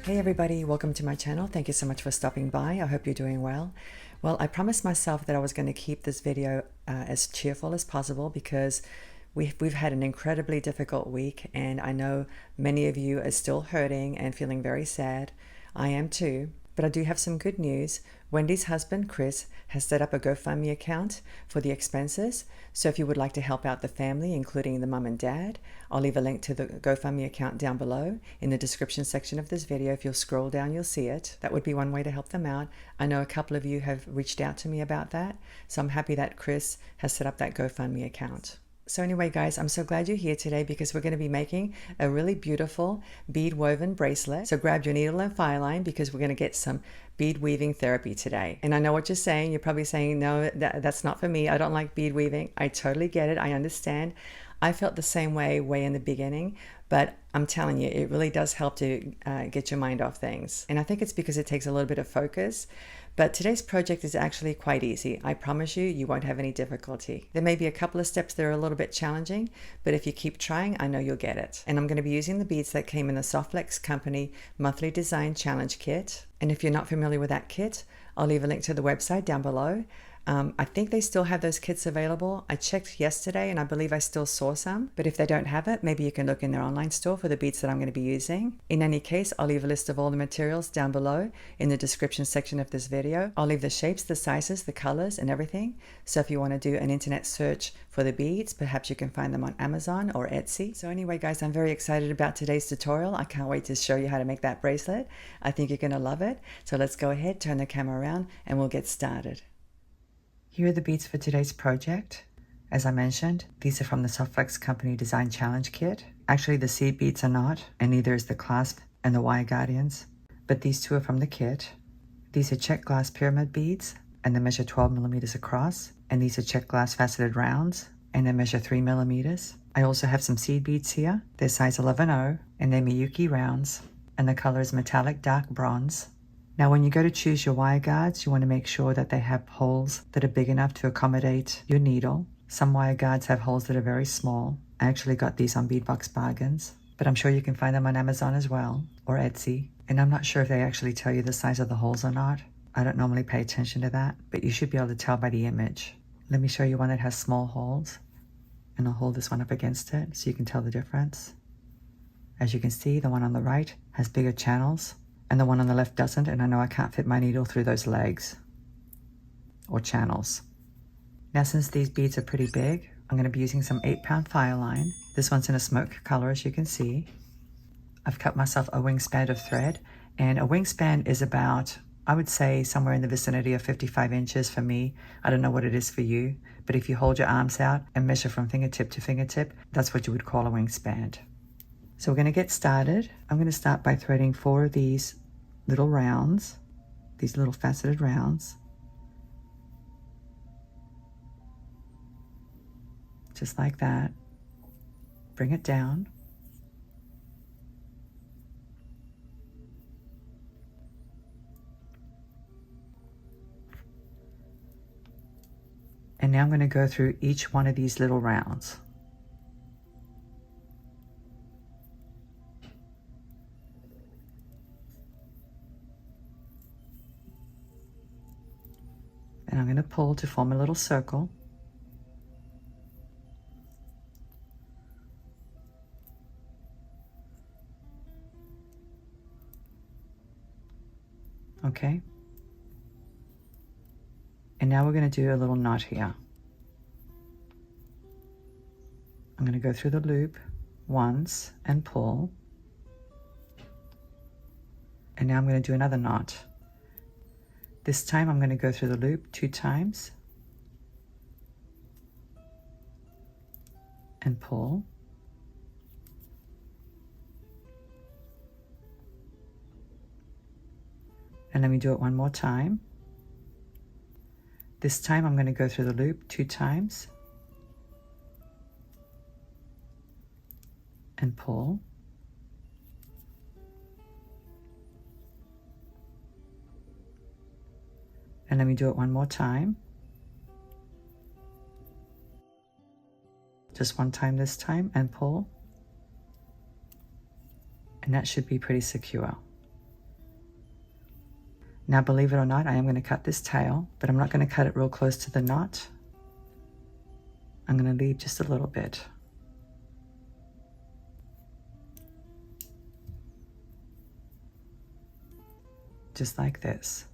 Hey everybody, welcome to my channel. Thank you so much for stopping by. I hope you're doing well. Well, I promised myself that I was going to keep this video as cheerful as possible because we've had an incredibly difficult week, and I know many of you are still hurting and feeling very sad. I am too. But I do have some good news. Wendy's husband, Chris, has set up a GoFundMe account for the expenses. So if you would like to help out the family, including the mum and dad, I'll leave a link to the GoFundMe account down below in the description section of this video. If you'll scroll down, you'll see it. That would be one way to help them out. I know a couple of you have reached out to me about that. So I'm happy that Chris has set up that GoFundMe account. So anyway, guys, I'm so glad you're here today because we're going to be making a really beautiful bead woven bracelet. So grab your needle and Fireline because we're going to get some bead weaving therapy today. And I know what you're saying. You're probably saying, no, that's not for me. I don't like bead weaving. I totally get it. I understand. I felt the same way in the beginning, but I'm telling you, it really does help to get your mind off things. And I think it's because it takes a little bit of focus. But today's project is actually quite easy. I promise you, you won't have any difficulty. There may be a couple of steps that are a little bit challenging, but if you keep trying, I know you'll get it. And I'm going to be using the beads that came in the Softflex Company Monthly Design Challenge Kit. And if you're not familiar with that kit, I'll leave a link to the website down below. I think they still have those kits available. I checked yesterday and I believe I still saw some, but if they don't have it, maybe you can look in their online store for the beads that I'm going to be using. In any case, I'll leave a list of all the materials down below in the description section of this video. I'll leave the shapes, the sizes, the colors, and everything. So if you want to do an internet search for the beads, perhaps you can find them on Amazon or Etsy. So anyway, guys, I'm very excited about today's tutorial. I can't wait to show you how to make that bracelet. I think you're going to love it. So let's go ahead, turn the camera around, and we'll get started. Here are the beads for today's project. As I mentioned, these are from the Softflex Company Design Challenge Kit. Actually, the seed beads are not, and neither is the clasp and the wire guardians, but these two are from the kit. These are check glass pyramid beads, and they measure 12 millimeters across, and these are check glass faceted rounds, and they measure 3 millimeters. I also have some seed beads here. They're size 11-0, and they're Miyuki rounds, and the color is metallic dark bronze. Now, when you go to choose your wire guards, you want to make sure that they have holes that are big enough to accommodate your needle. Some wire guards have holes that are very small. I actually got these on Beadbox Bargains, but I'm sure you can find them on Amazon as well, or Etsy. And I'm not sure if they actually tell you the size of the holes or not. I don't normally pay attention to that, but you should be able to tell by the image. Let me show you one that has small holes, and I'll hold this one up against it so you can tell the difference. As you can see, the one on the right has bigger channels, and the one on the left doesn't, and I know I can't fit my needle through those legs or channels. Now, since these beads are pretty big, I'm going to be using some 8-pound Fireline. This one's in a smoke color, as you can see. I've cut myself a wingspan of thread, and a wingspan is about, I would say, somewhere in the vicinity of 55 inches for me. I don't know what it is for you, but if you hold your arms out and measure from fingertip to fingertip, that's what you would call a wingspan. So we're going to get started. I'm going to start by threading 4 of these little rounds, these little faceted rounds. Just like that. Bring it down. And now I'm going to go through each one of these little rounds. And I'm going to pull to form a little circle. Okay. And now we're going to do a little knot here. I'm going to go through the loop once and pull. And now I'm going to do another knot. This time I'm going to go through the loop 2 times and pull. And let me do it one more time. This time I'm going to go through the loop 2 times and pull. And let me do it one more time. Just one time this time and pull. And that should be pretty secure. Now, believe it or not, I am going to cut this tail, but I'm not going to cut it real close to the knot. I'm going to leave just a little bit. Just like this.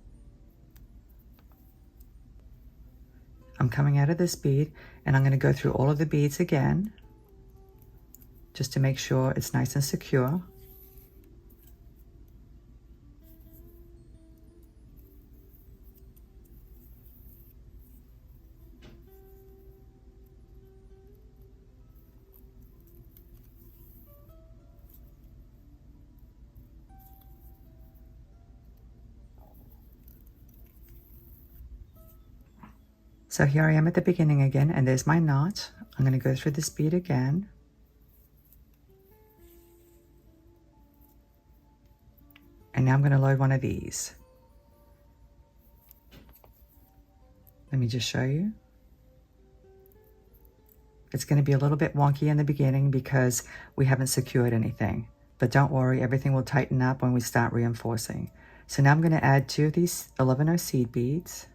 I'm coming out of this bead and I'm going to go through all of the beads again, just to make sure it's nice and secure. So here I am at the beginning again, and there's my knot. I'm going to go through this bead again. And now I'm going to load one of these. Let me just show you. It's going to be a little bit wonky in the beginning because we haven't secured anything. But don't worry, everything will tighten up when we start reinforcing. So now I'm going to add 2 of these 11-0 seed beads.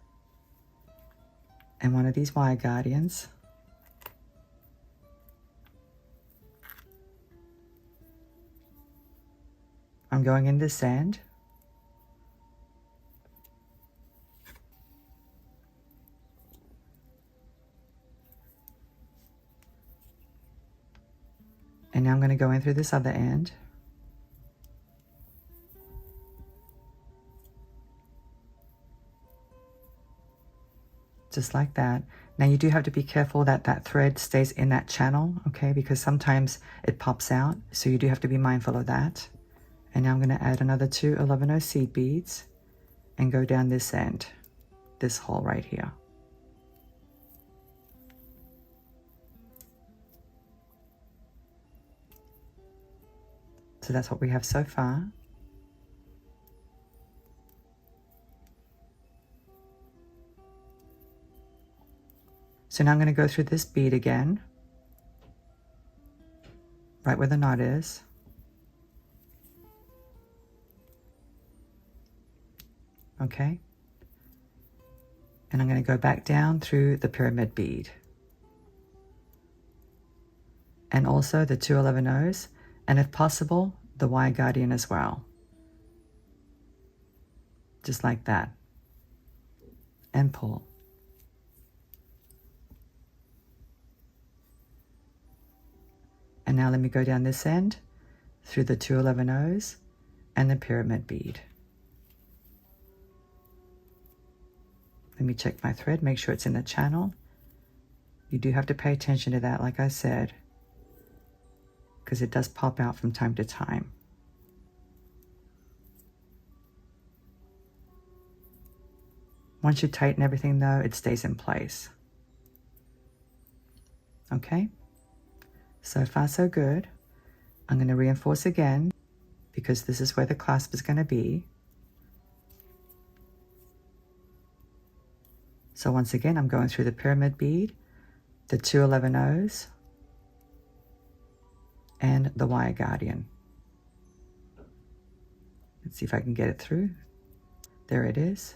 And one of these wire guardians. I'm going in this end. And now I'm going to go in through this other end. Just like that. Now you do have to be careful that that thread stays in that channel, okay? Because sometimes it pops out, so you do have to be mindful of that. And now I'm going to add another 2 11-0 seed beads and go down this end, this hole right here. So that's what we have so far. So now I'm going to go through this bead again, right where the knot is. Okay. And I'm going to go back down through the pyramid bead. And also the 2 11-0s, and if possible, the wire guardian as well. Just like that. And pull. And now let me go down this end through the 2 11-0s and the pyramid bead. Let me check my thread, make sure it's in the channel. You do have to pay attention to that, like I said, because it does pop out from time to time. Once you tighten everything though, it stays in place. Okay? So far so good. I'm going to reinforce again because this is where the clasp is going to be. So once again, I'm going through the pyramid bead, the 2 11-0s, and the wire guardian. Let's see if I can get it through. There it is.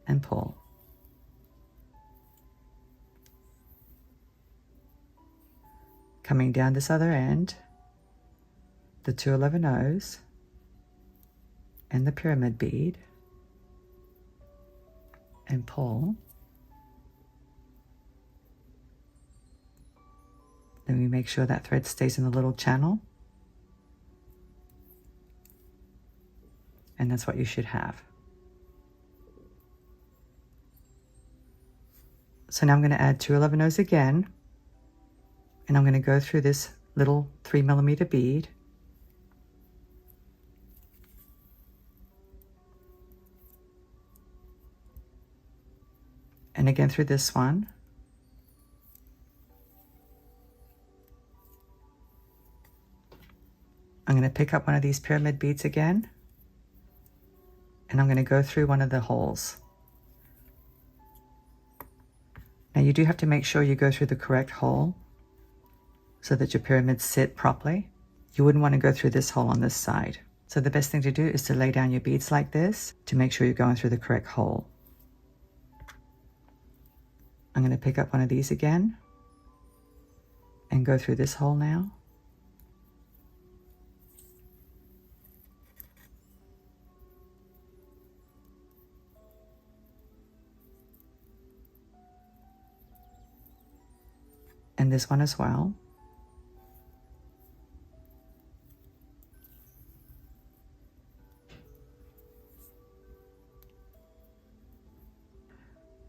And pull. Coming down this other end, the 2 11-0s and the pyramid bead, and pull. Then we make sure that thread stays in the little channel. And that's what you should have. So now I'm going to add 2 11-0s again. And I'm going to go through this little 3mm bead. And again through this one. I'm going to pick up one of these pyramid beads again. And I'm going to go through one of the holes. Now you do have to make sure you go through the correct hole so that your pyramids sit properly. You wouldn't want to go through this hole on this side. So the best thing to do is to lay down your beads like this to make sure you're going through the correct hole. I'm going to pick up one of these again and go through this hole now. And this one as well.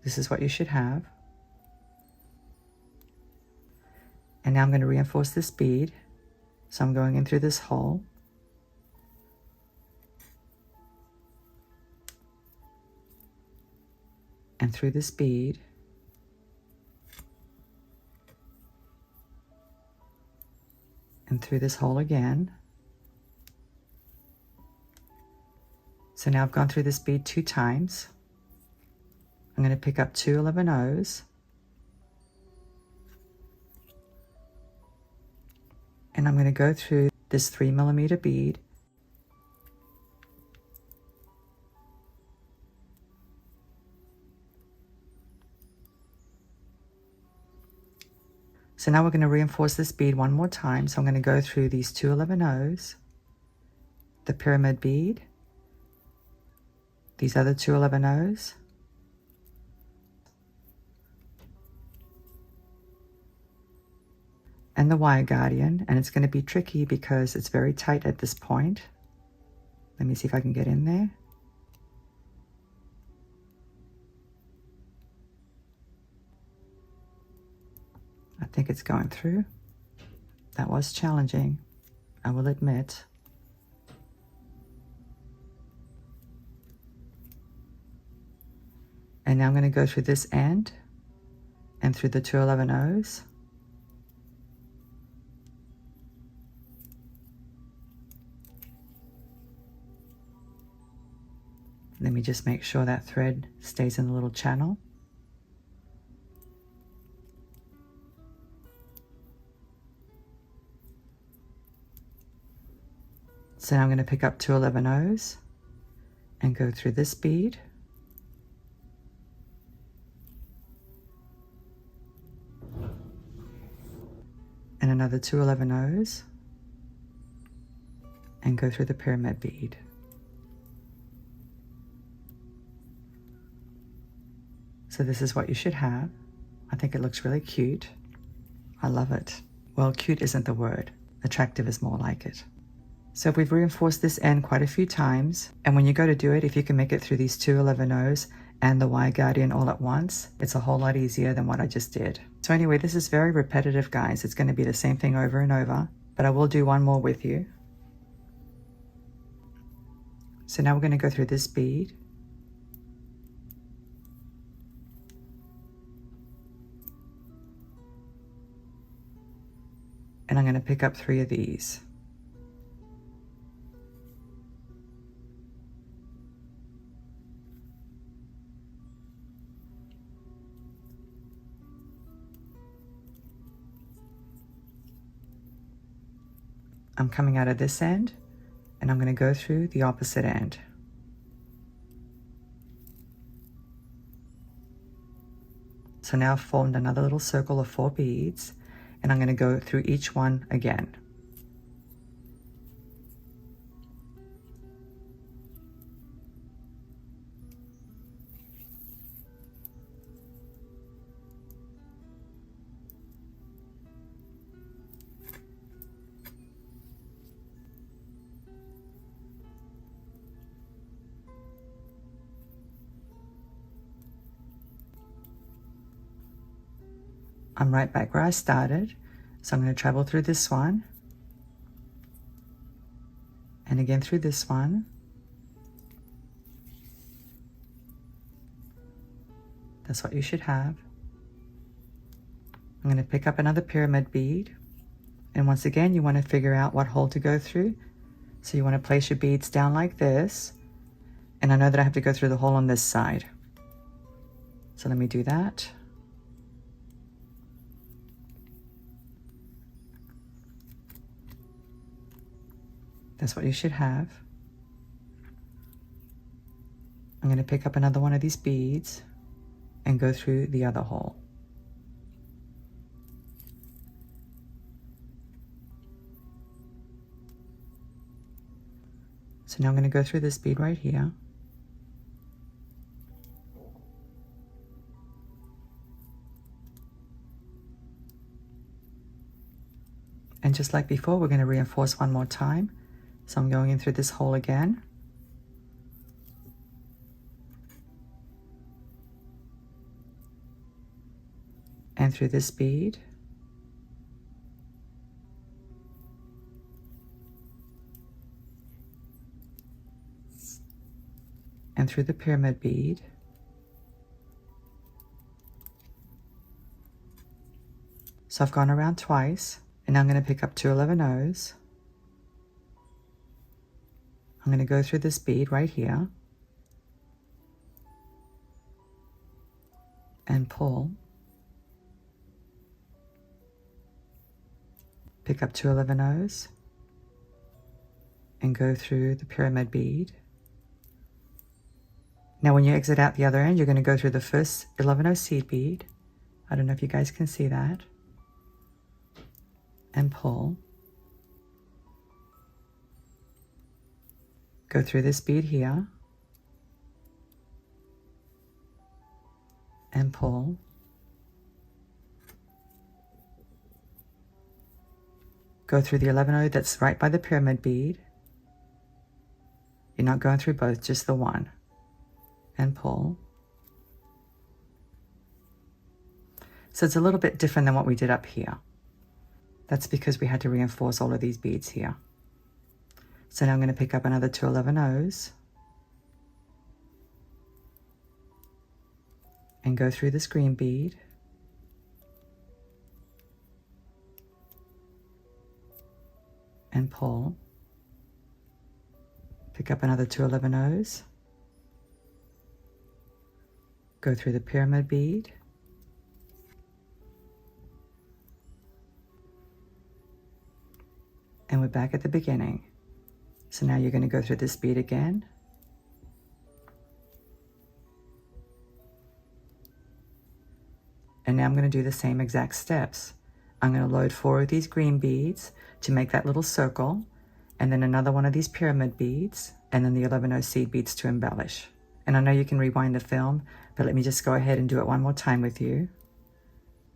This is what you should have. And now I'm going to reinforce this bead. So I'm going in through this hole. And through this bead. And through this hole again. So now I've gone through this bead 2 times. I'm going to pick up 2 11-O's. And I'm going to go through this 3mm bead. So now we're going to reinforce this bead one more time. So I'm going to go through these 2 11-O's, the pyramid bead, these other 2 11-O's, and the wire guardian. And it's going to be tricky because it's very tight at this point. Let me see if I can get in there. I think it's going through. That was challenging, I will admit. And now I'm going to go through this end and through the 2 11-O's. Let me just make sure that thread stays in the little channel. So now I'm going to pick up 2 11-O's and go through this bead. And another 2 11-O's and go through the pyramid bead. So this is what you should have. I think it looks really cute. I love it. Well, cute isn't the word. Attractive is more like it. So we've reinforced this end quite a few times. And when you go to do it, if you can make it through these 2 11-O's and the wire guardian all at once, it's a whole lot easier than what I just did. So anyway, this is very repetitive, guys. It's going to be the same thing over and over, but I will do one more with you. So now we're going to go through this bead. And I'm going to pick up 3 of these. I'm coming out of this end and I'm going to go through the opposite end. So now I've formed another little circle of 4 beads and I'm going to go through each one again. I'm right back where I started, so I'm going to travel through this one, and again through this one, that's what you should have. I'm going to pick up another pyramid bead, and once again you want to figure out what hole to go through, so you want to place your beads down like this, and I know that I have to go through the hole on this side, so let me do that. That's what you should have. I'm going to pick up another one of these beads and go through the other hole. So now I'm going to go through this bead right here. And just like before, we're going to reinforce one more time. So I'm going in through this hole again. And through this bead. And through the pyramid bead. So I've gone around twice, and now I'm going to pick up 2 11-ohs. I'm going to go through this bead right here and pull. Pick up 2 11-ohs and go through the pyramid bead. Now when you exit out the other end, you're going to go through the first 11-oh seed bead. I don't know if you guys can see that. And pull. Go through this bead here. And pull. Go through the 11-oh that's right by the pyramid bead. You're not going through both, just the one. And pull. So it's a little bit different than what we did up here. That's because we had to reinforce all of these beads here. So now I'm going to pick up another 2 11-ohs and go through this green bead. And pull. Pick up another 2 11-ohs. Go through the pyramid bead. And we're back at the beginning. So now you're going to go through this bead again. And now I'm going to do the same exact steps. I'm going to load 4 of these green beads to make that little circle, and then another one of these pyramid beads, and then the 11-oh seed beads to embellish. And I know you can rewind the film, but let me just go ahead and do it one more time with you.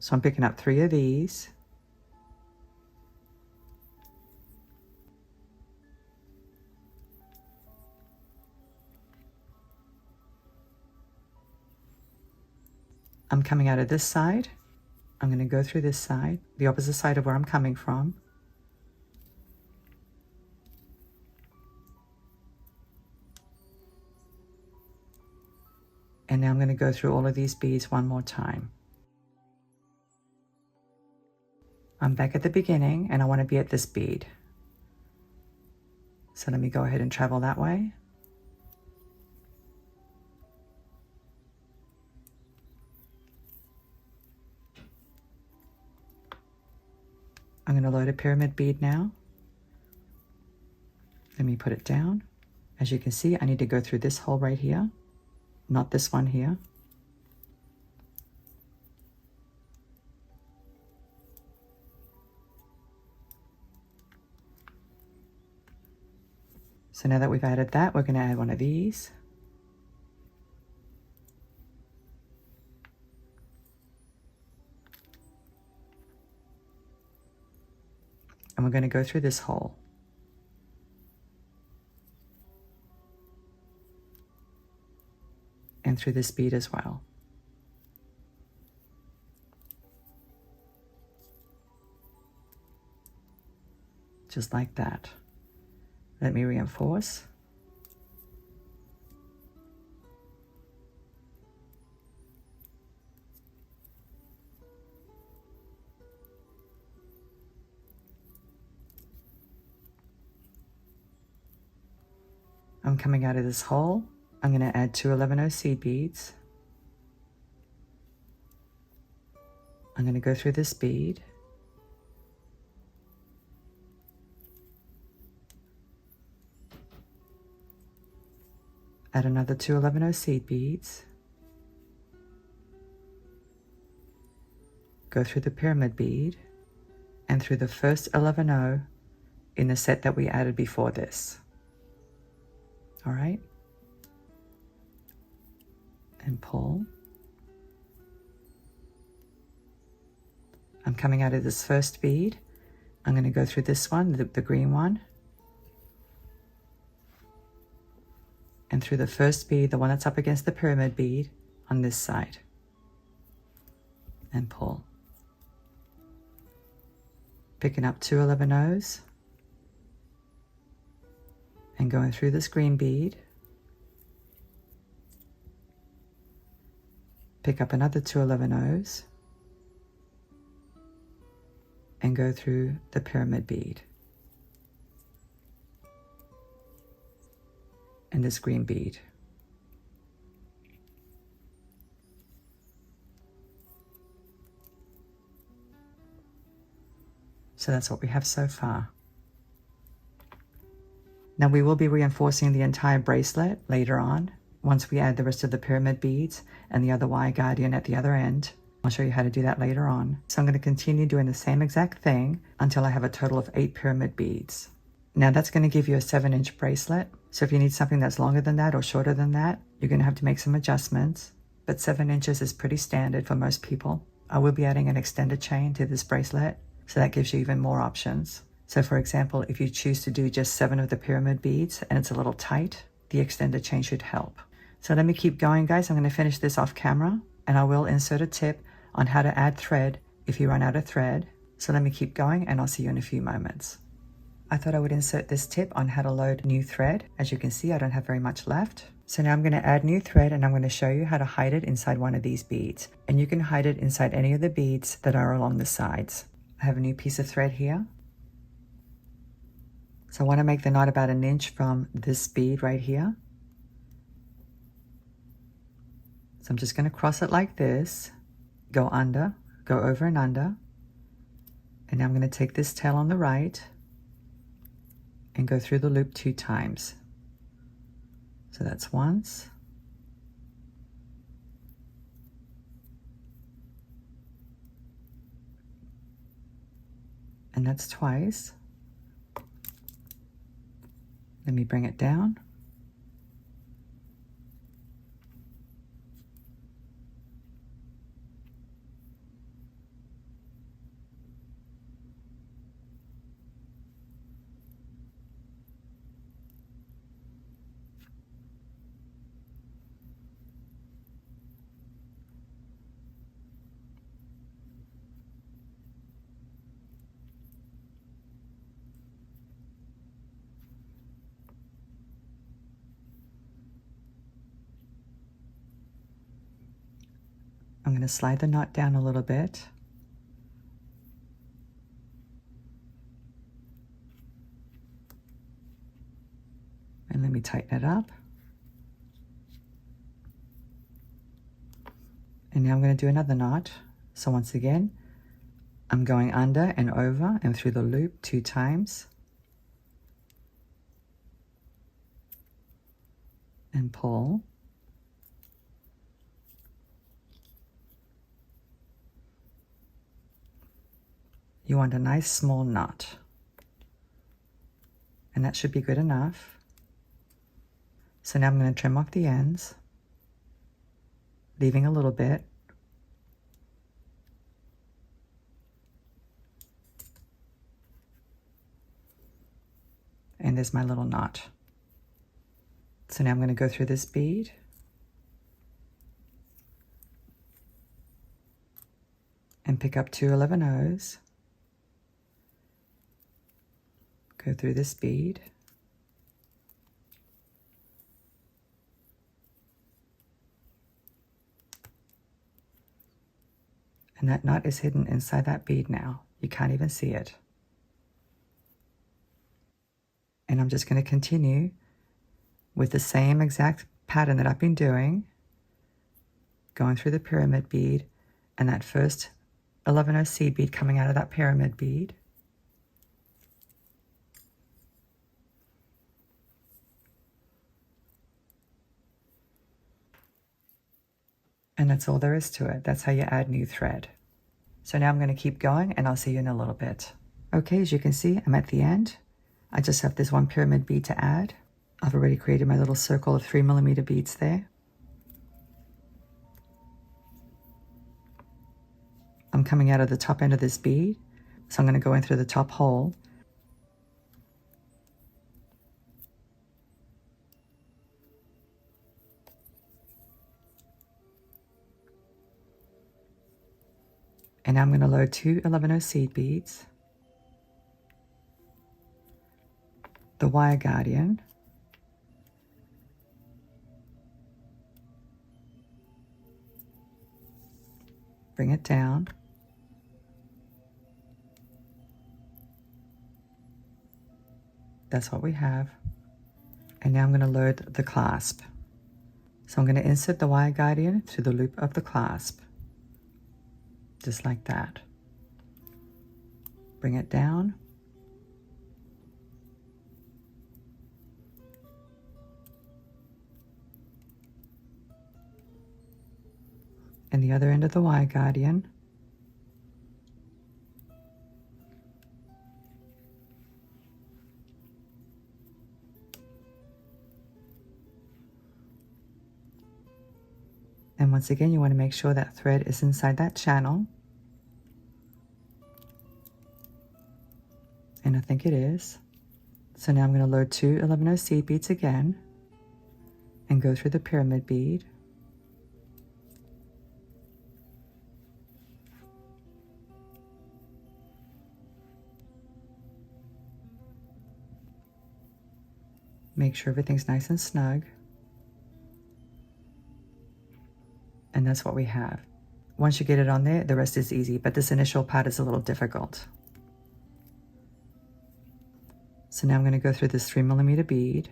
So I'm picking up 3 of these. I'm coming out of this side. I'm going to go through this side, the opposite side of where I'm coming from. And now I'm going to go through all of these beads one more time. I'm back at the beginning and I want to be at this bead. So let me go ahead and travel that way. I'm going to load a pyramid bead now. Let me put it down. As you can see, I need to go through this hole right here, not this one here. So now that we've added that, we're going to add one of these. And we're going to go through this hole. And through this bead as well. Just like that. Let me reinforce. I'm coming out of this hole. I'm going to add 2 11-oh seed beads. I'm going to go through this bead. Add another 2 11-0 seed beads. Go through the pyramid bead and through the first 11-0 in the set that we added before this. All right? And pull. I'm coming out of this first bead. I'm going to go through this one, the green one, and through the first bead, the one that's up against the pyramid bead on this side, and pull. Picking up 2 11-0s and going through this green bead. Pick up another 2 11-0s and go through the pyramid bead and this green bead. So that's what we have so far. Now we will be reinforcing the entire bracelet later on, once we add the rest of the pyramid beads and the other wire guardian at the other end. I'll show you how to do that later on. So I'm going to continue doing the same exact thing until I have a total of 8 pyramid beads. Now that's going to give you a 7-inch bracelet. So if you need something that's longer than that or shorter than that, you're going to have to make some adjustments. But 7 inches is pretty standard for most people. I will be adding an extended chain to this bracelet, so that gives you even more options. So for example, if you choose to do just 7 of the pyramid beads and it's a little tight, the extended chain should help. So let me keep going, guys. I'm going to finish this off camera, and I will insert a tip on how to add thread if you run out of thread. So let me keep going, and I'll see you in a few moments. I thought I would insert this tip on how to load new thread. As you can see, I don't have very much left. So now I'm going to add new thread, and I'm going to show you how to hide it inside one of these beads. And you can hide it inside any of the beads that are along the sides. I have a new piece of thread here. So I want to make the knot about 1 inch from this bead right here. So I'm just going to cross it like this, go under, go over and under. And now I'm going to take this tail on the right and go through the loop 2 times. So that's once. And that's twice. Let me bring it down. I'm going to slide the knot down a little bit. And let me tighten it up. And now I'm going to do another knot. So once again, I'm going under and over and through the loop 2 times. And pull. You want a nice small knot. And that should be good enough. So now I'm going to trim off the ends, leaving a little bit. And there's my little knot. So now I'm going to go through this bead. And pick up 2 11-0s. Go through this bead. And that knot is hidden inside that bead now. You can't even see it. And I'm just going to continue with the same exact pattern that I've been doing, going through the pyramid bead and that first 11-0 seed bead coming out of that pyramid bead. And that's all there is to it. That's how you add new thread. So now I'm going to keep going and I'll see you in a little bit. Okay, as you can see, I'm at the end. I just have this one pyramid bead to add. I've already created my little circle of 3mm beads there. I'm coming out of the top end of this bead, so I'm going to go in through the top hole. And now I'm going to load 2 11/0 seed beads, the wire guardian, bring it down, that's what we have. And now I'm going to load the clasp. So I'm going to insert the wire guardian through the loop of the clasp, just like that. Bring it down. And the other end of the wire guardian. And once again, you want to make sure that thread is inside that channel. And I think it is. So now I'm going to load 2 11/0 seed beads again and go through the pyramid bead. Make sure everything's nice and snug. And that's what we have. Once you get it on there, the rest is easy, but this initial part is a little difficult. So now I'm going to go through this 3mm bead.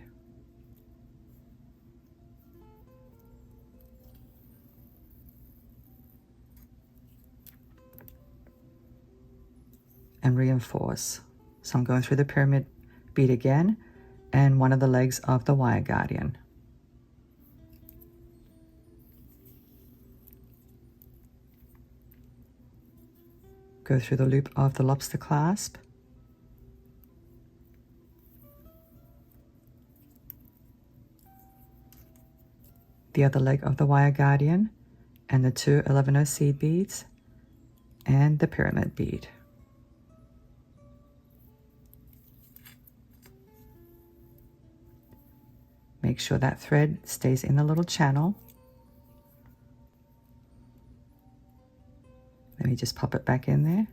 And reinforce. So I'm going through the pyramid bead again and one of the legs of the wire guardian. Go through the loop of the lobster clasp. The other leg of the wire guardian and the 2 11/0 seed beads and the pyramid bead. Make sure that thread stays in the little channel. Let me just pop it back in there.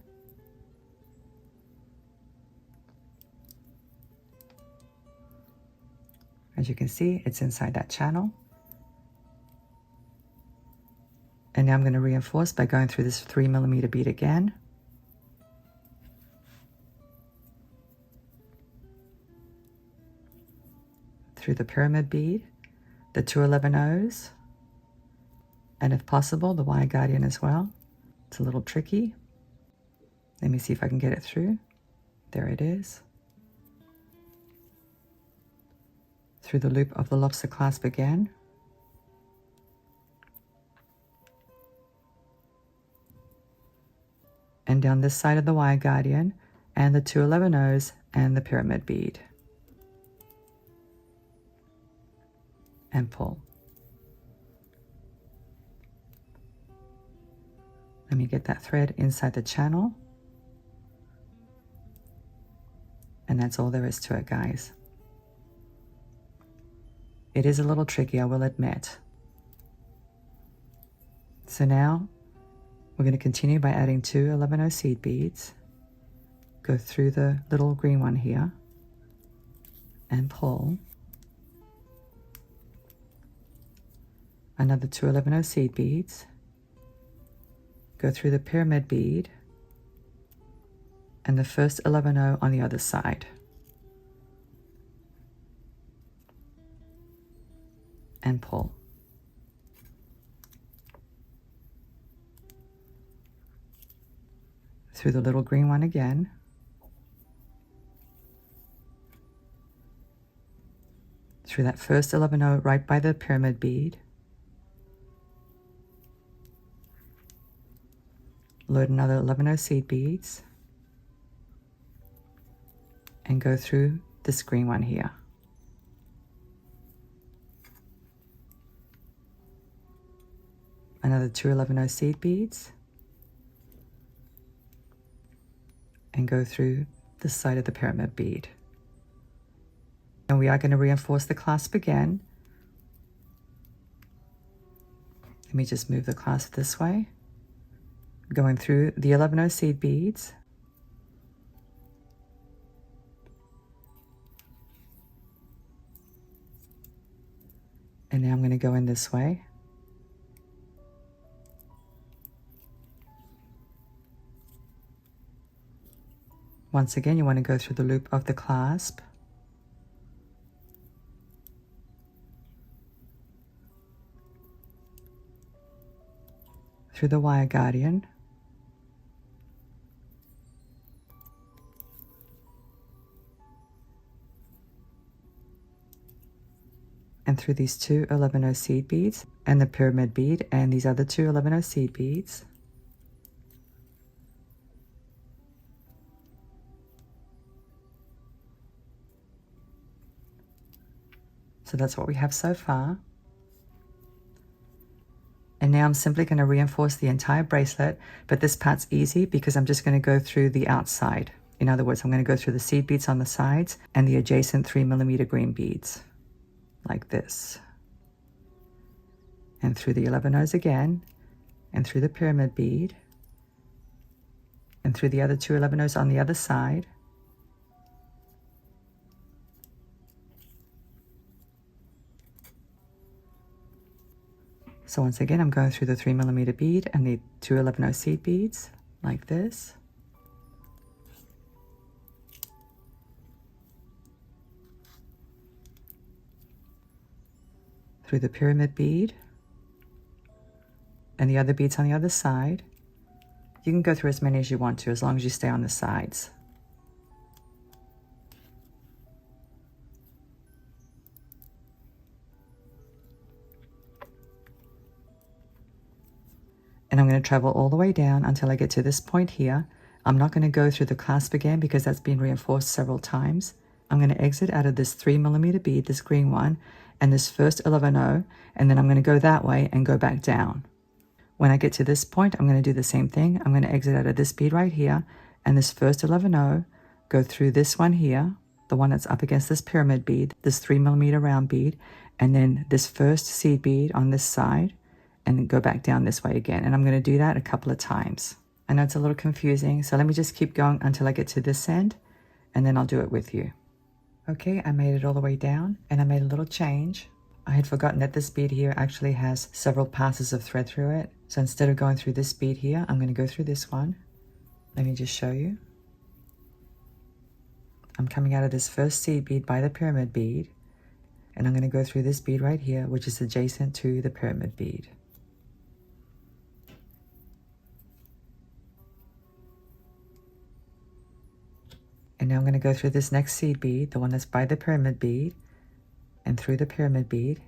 As you can see, it's inside that channel. And now I'm going to reinforce by going through this 3mm bead again. Through the pyramid bead, the 2 11/0s, and if possible, the wire guardian as well. It's a little tricky. Let me see if I can get it through. There it is. Through the loop of the lobster clasp again. And down this side of the wire guardian and the 2 11/0s and the pyramid bead. And pull. Let me get that thread inside the channel. And that's all there is to it, guys. It is a little tricky, I will admit. So now we're going to continue by adding 2 11/0 seed beads. Go through the little green one here and pull. Another 2 11/0 seed beads. Go through the pyramid bead and the first 11/0 on the other side. And pull. Through the little green one again. Through that first 11/0 right by the pyramid bead. load another 11 seed beads, and go through this green one here. Another 2 11 seed beads, and go through the side of the pyramid bead. And we are going to reinforce the clasp again. Let me just move the clasp this way, going through the 11 seed beads, and now I'm going to go in this way. Once again, you want to go through the loop of the clasp, through the wire guardian, and through these 2 11 seed beads and the pyramid bead and these other 2 11 seed beads. So that's what we have so far. And now I'm simply going to reinforce the entire bracelet, but this part's easy because I'm just going to go through the outside. In other words, I'm going to go through the seed beads on the sides and the adjacent 3mm green beads, like this. And through the 11 again, and through the pyramid bead, and through the other 2 11 on the other side. So once again, I'm going through the 3mm bead and the 2 11 seed beads, like this. Through the pyramid bead and the other beads on the other side. You can go through as many as you want to, as long as you stay on the sides. And I'm going to travel all the way down until I get to this point here. I'm not going to go through the clasp again because that's been reinforced several times. I'm going to exit out of this 3mm bead, this green one, and this first 11 and then I'm going to go that way and go back down. When I get to this point, I'm going to do the same thing. I'm going to exit out of this bead right here, and this first 11 go through this one here, the one that's up against this pyramid bead, this 3mm round bead, and then this first seed bead on this side, and then go back down this way again. And I'm going to do that a couple of times. I know it's a little confusing, so let me just keep going until I get to this end, and then I'll do it with you. Okay, I made it all the way down, and I made a little change. I had forgotten that this bead here actually has several passes of thread through it. So instead of going through this bead here, I'm going to go through this one. Let me just show you. I'm coming out of this first seed bead by the pyramid bead, and I'm going to go through this bead right here, which is adjacent to the pyramid bead. And now I'm going to go through this next seed bead, the one that's by the pyramid bead, and through the pyramid bead,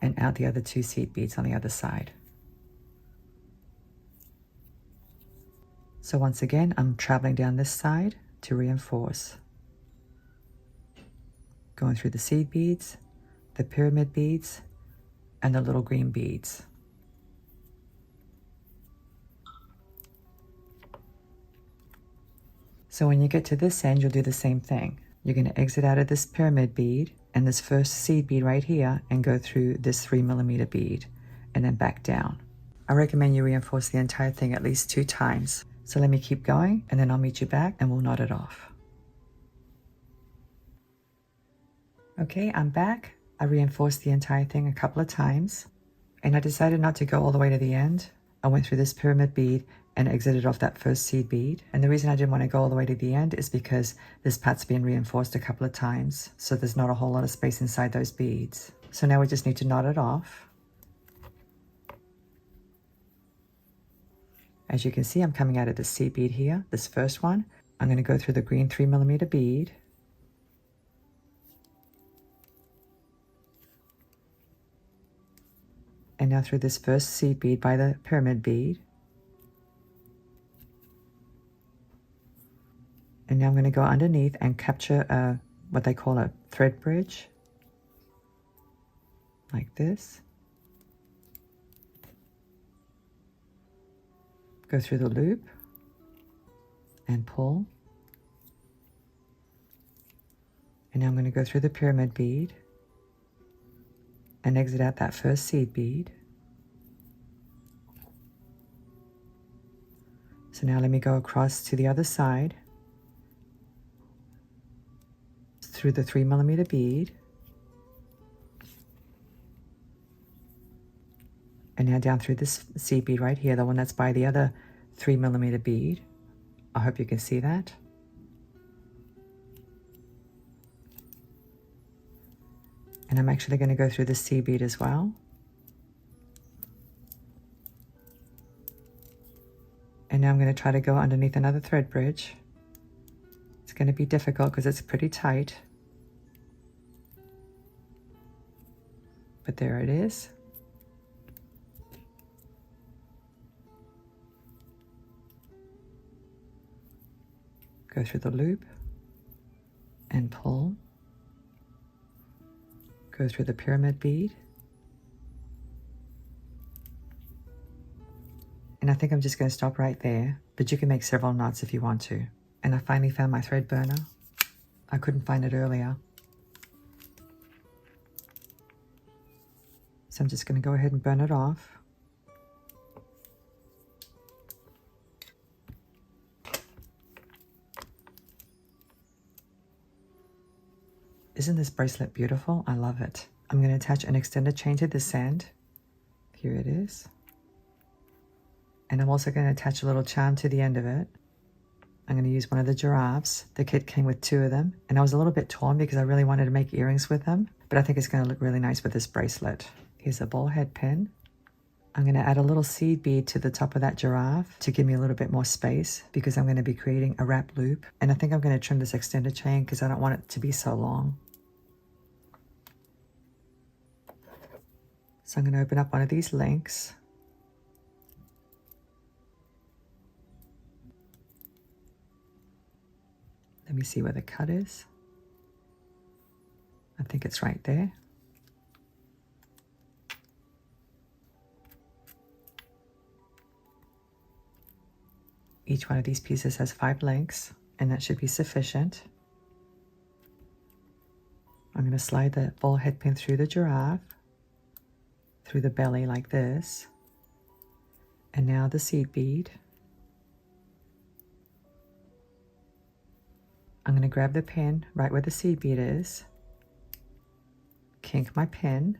and out the other 2 seed beads on the other side. So once again, I'm traveling down this side to reinforce. Going through the seed beads, the pyramid beads, and the little green beads. So when you get to this end, you'll do the same thing. You're going to exit out of this pyramid bead and this first seed bead right here and go through this 3mm bead and then back down. I recommend you reinforce the entire thing at least 2 times. So let me keep going and then I'll meet you back and we'll knot it off. Okay, I'm back. I reinforced the entire thing a couple of times and I decided not to go all the way to the end. I went through this pyramid bead and exited off that first seed bead. And the reason I didn't want to go all the way to the end is because this part's been reinforced a couple of times, so there's not a whole lot of space inside those beads. So now we just need to knot it off. As you can see, I'm coming out of the seed bead here, this first one. I'm going to go through the green 3mm bead. And now through this first seed bead by the pyramid bead. And now I'm going to go underneath and capture what they call a thread bridge, like this. Go through the loop and pull. And now I'm going to go through the pyramid bead and exit out that first seed bead. So now let me go across to the other side through the 3mm bead. And now down through this seed bead right here, the one that's by the other 3mm bead. I hope you can see that. And I'm actually going to go through the seed bead as well. And now I'm going to try to go underneath another thread bridge. It's going to be difficult because it's pretty tight. But there it is. Go through the loop and pull. Go through the pyramid bead. And I think I'm just going to stop right there, but you can make several knots if you want to. And I finally found my thread burner. I couldn't find it earlier. So I'm just going to go ahead and burn it off. Isn't this bracelet beautiful? I love it. I'm going to attach an extended chain to this end. Here it is. And I'm also going to attach a little charm to the end of it. I'm going to use one of the giraffes. The kit came with 2 of them. And I was a little bit torn because I really wanted to make earrings with them. But I think it's going to look really nice with this bracelet. Here's a ball head pin. I'm going to add a little seed bead to the top of that giraffe to give me a little bit more space because I'm going to be creating a wrap loop. And I think I'm going to trim this extended chain because I don't want it to be so long. So I'm going to open up one of these links. Let me see where the cut is. I think it's right there. Each one of these pieces has 5 links, and that should be sufficient. I'm going to slide the ball head pin through the giraffe, through the belly like this, and now the seed bead. I'm going to grab the pin right where the seed bead is, kink my pin,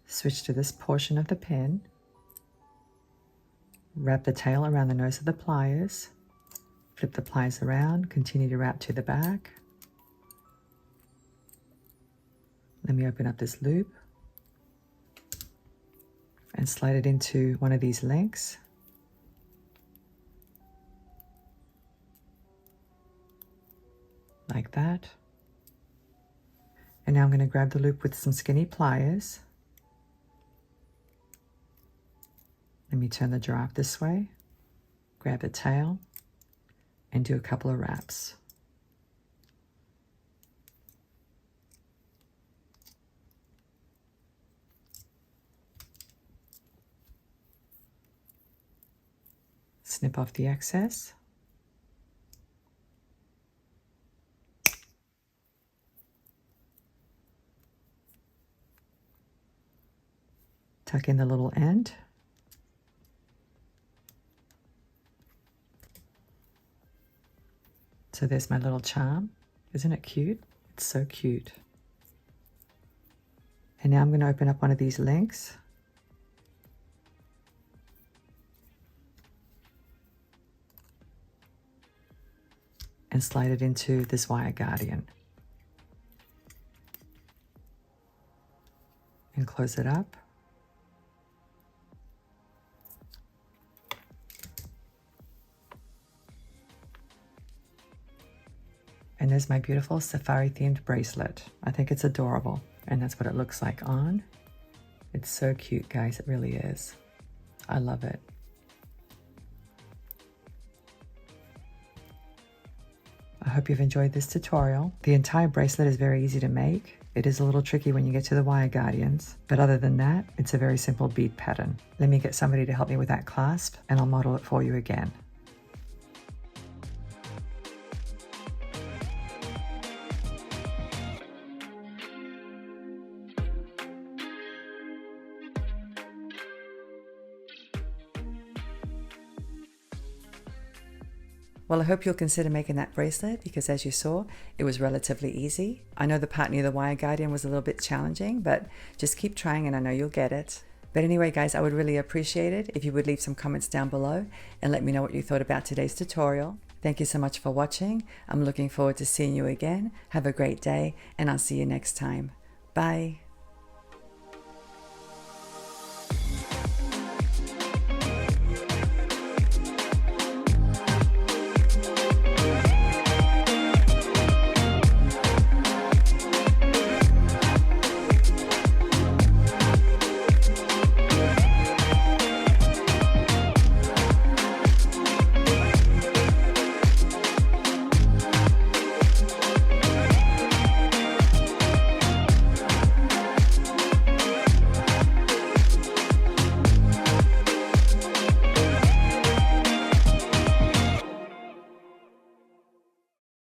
switch to this portion of the pin, wrap the tail around the nose of the pliers, flip the pliers around, continue to wrap to the back. Let me open up this loop and slide it into one of these links. Like that. And now I'm going to grab the loop with some skinny pliers. Let me turn the giraffe this way, grab the tail, and do a couple of wraps. Snip off the excess. Tuck in the little end. So there's my little charm. Isn't it cute? It's so cute. And now I'm going to open up one of these links. And slide it into this wire guardian. And close it up. And there's my beautiful safari themed bracelet. I think it's adorable. And that's what it looks like on. It's so cute, guys. It really is. I love it. hope you've enjoyed this tutorial. The entire bracelet is very easy to make. It is a little tricky when you get to the wire guardians, but other than that, it's a very simple bead pattern. Let me get somebody to help me with that clasp and I'll model it for you again. Well, I hope you'll consider making that bracelet because as you saw, it was relatively easy. I know the part near the wire guardian was a little bit challenging, but just keep trying and I know you'll get it. But anyway, guys, I would really appreciate it if you would leave some comments down below and let me know what you thought about today's tutorial. Thank you so much for watching. I'm looking forward to seeing you again. Have a great day and I'll see you next time. Bye.